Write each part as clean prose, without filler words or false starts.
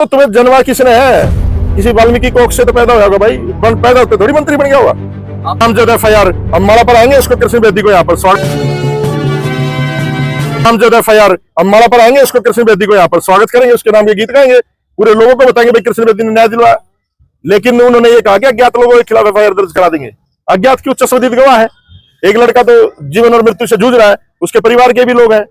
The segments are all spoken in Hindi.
तो तुम्हें जन्मा किसने है? किसी वाल्मीकि कोख से तो पैदा होगा भाई, पैदा होते थोड़ी मंत्री बन गया होगा। हम जो FIR अम्बाड़ा पर आएंगे, इसको कृष्ण बेदी को यहाँ पर स्वागत, हम जो FIR अम्बाड़ा पर आएंगे, इसको कृष्ण बेदी को यहाँ पर स्वागत करेंगे, उसके नाम के गीत गाएंगे, पूरे लोगों को बताएंगे भाई कृष्ण बेदी ने न्याय दिलवाया। लेकिन उन्होंने ये कहा कि अज्ञात लोगों के खिलाफ FIR दर्ज करा देंगे। अज्ञात की उच्च संबंधित गवाह है, एक लड़का तो जीवन और मृत्यु से जूझ रहा है, उसके परिवार के भी लोग हैं।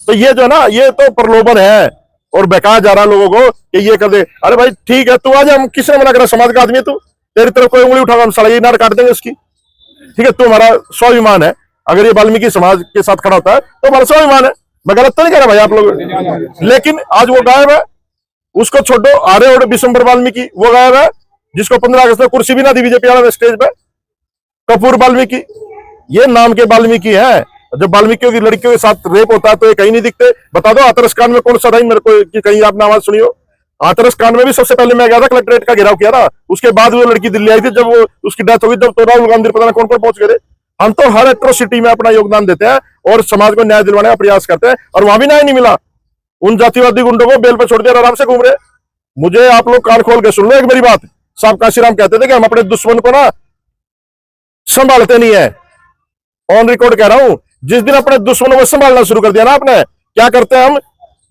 तो ये जो है ना, ये तो प्रलोभन है और बहकाया जा रहा है लोगों को कि ये कर दे। अरे भाई ठीक है, तू आज, हम किसने मना करा? समाज का आदमी है तू, तेरी तरफ कोई उंगली उठाओ हम सड़क नार काट देंगे उसकी। ठीक है, तू हमारा स्वाभिमान है। अगर ये वाल्मीकि समाज के साथ खड़ा होता है तो हमारा स्वाभिमान है, मैं गलत तो नहीं कह रहा भाई आप लोग। लेकिन आज वो गायब है, उसको छोड़ो। आर्य और विशंबर वाल्मीकि वो गायब है, जिसको 15 अगस्त में कुर्सी भी ना दी बीजेपी वाला स्टेज पे। कपूर वाल्मीकि, ये नाम के वाल्मीकि है। जब वाल्मीकियों की लड़कियों के साथ रेप होता है तो ये कहीं नहीं दिखते। बता दो हाथरस कांड में कौन सा था मेरे को कि कहीं आपने आवाज सुनी हो? हाथरस कांड में भी सबसे पहले मैं गया था, कलेक्ट्रेट का घेराव किया था। उसके बाद वो लड़की दिल्ली आई थी, जब वो उसकी डेथ होगी जब तो राहुल गांधी पता ना कौन कौन पहुंच गए। हम तो हर एट्रोसिटी में अपना योगदान देते हैं और समाज को न्याय दिलवाने का प्रयास करते हैं, और वहां भी न्याय नहीं मिला। उन जातिवादी गुंडों को बेल पर छोड़ दिया, आराम से घूम रहे। मुझे आप लोग कान खोल के सुन लो एक मेरी बात। साहब काशीराम कहते थे कि हम अपने दुश्मन को ना संभालते नहीं है। ऑन रिकॉर्ड कह रहा हूं, जिस दिन अपने दुश्मनों को संभालना शुरू कर दिया ना आपने, क्या करते हैं हम?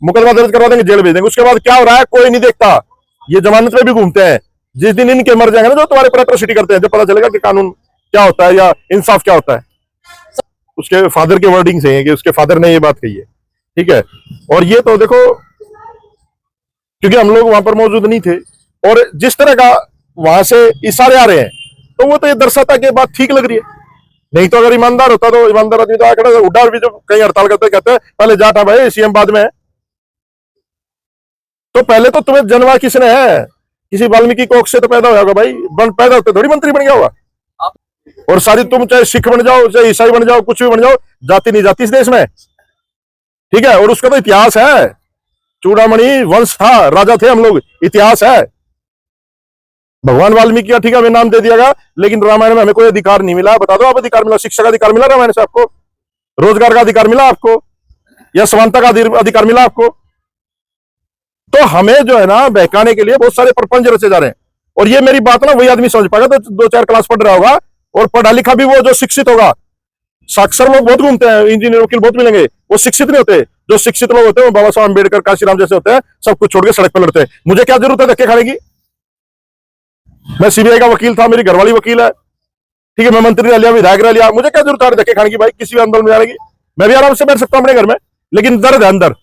मुकदमा दर्ज करवा देंगे, जेल भेज देंगे। उसके बाद क्या हो रहा है कोई नहीं देखता, ये जमानत में भी घूमते हैं। जिस दिन इनके मर जाएंगे ना, जो तुम्हारे पर एट्रोसिटी करते हैं, जब पता चलेगा कि कानून क्या होता है या इंसाफ क्या होता है। उसके फादर के वर्डिंग से है कि उसके फादर ने ये बात कही है। ठीक है, और ये तो देखो, क्योंकि हम लोग वहां पर मौजूद नहीं थे, और जिस तरह का वहां से इशारे आ रहे हैं, तो वो तो ये दर्शाता कि बात ठीक लग रही है। नहीं तो अगर ईमानदार होता तो ईमानदार आदमी तो आकर उड़ा भी, जो कहीं हड़ताल करते कहते हैं पहले जाट है भाई, CM बाद में है। तो पहले तो तुम्हें जन्मा किसने है? किसी वाल्मीकि कोख से तो पैदा होगा भाई, पैदा होते थोड़ी मंत्री बन गया होगा। और सारी तुम चाहे सिख बन जाओ, चाहे ईसाई बन जाओ, कुछ भी बन जाओ, जाति नहीं जाती इस देश में। ठीक है, और उसका तो इतिहास है। चूड़ामणि वंश था, राजा थे हम लोग, इतिहास है। भगवान वाल्मीकि का ठीक है हमें नाम दे दिया गया, लेकिन रामायण में हमें कोई अधिकार नहीं मिला। बता दो आप अधिकार मिला? शिक्षा का अधिकार मिला रामायण से आपको? रोजगार का अधिकार मिला आपको? या समानता का अधिकार मिला आपको? तो हमें जो है ना बहकाने के लिए बहुत सारे प्रपंच रचे जा रहे हैं। और ये मेरी बात ना वही आदमी समझ पाएगा तो 2-4 क्लास पढ़ रहा होगा, और पढ़ा लिखा भी वो जो शिक्षित होगा। साक्षर लोग बहुत घूमते हैं, इंजीनियर वकील बहुत मिलेंगे, वो शिक्षित नहीं होते। जो शिक्षित लोग होते हैं वो बाबा साहब अम्बेडकर, काशीराम जैसे होते हैं, सब कुछ छोड़ के सड़क पर लड़ते हैं। मुझे क्या जरूरत है धक्के खाने की? मैं CBI का वकील था, मेरी घरवाली वकील है। ठीक है, मैं मंत्री रह लिया, विधायक रह लिया, मुझे क्या जरूरत है धक्के खाने की भाई? किसी भी आंदोलन में जाने की मैं भी आराम से बैठ सकता हूं अपने घर में, लेकिन दर्द है अंदर।